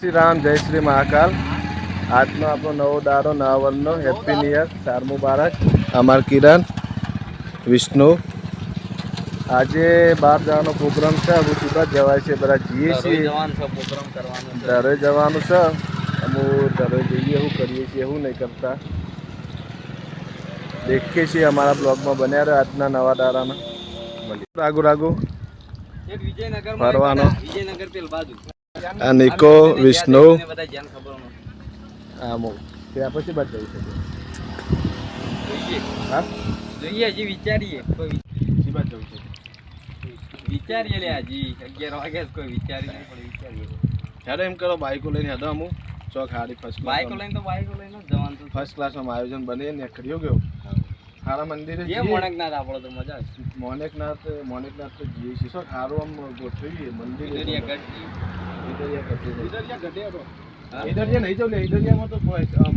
શ્રી રામ, જય શ્રી મહાકાલ. આજનો આપણો નવો દારો નવા વર્ષનો હેપી ન્યુ યર, 4 મુબારક. અમાર કિરણ, વિષ્ણુ, આજે બહાર જવાનો પ્રોગ્રામ છે. હવે સુરત જવાય છે, બધા જઈએ છીએ. દરે જવાનું છે. અમે દરે જઈએ, શું કરીએ છીએ, શું નહીં કરતા. દેખીએ છીએ અમારા બ્લોગમાં બન્યા રહે. આજના નવા દારામાં રાગુ રાગુ ફરવાનો. આ નિકો, વિષ્ણુ, આમો ત્યાં પછી બાદ જઈ શકે. હા જોઈએ, હજી વિચારીએ. પછી બાદ જવું છે. વિચારીએ લે, હજી 11 વાગ્યા કોઈ વિચારી નહીં, પણ વિચારીએ. હેડો એમ કરો, બાઈકો લઈને હેડો. અમુક ચોક હારી ફર્સ્ટ બાઈકો લઈને તો બાઈકો લઈને જ જવાનું તો. ફર્સ્ટ ક્લાસમાં આયોજન બને ને ખરીયો ગયો. હારા મંદિરે જે મોણકનાથ આપણો તો મજા આવશે. મોનેકનાથ તો જઈએ છીએ. શું સારું આમ ગોઠવીએ મંદિર. ઈદરિયા ગઢી. ઈદરિયા નહીં જાવ લે. ઈદરિયામાં તો આમ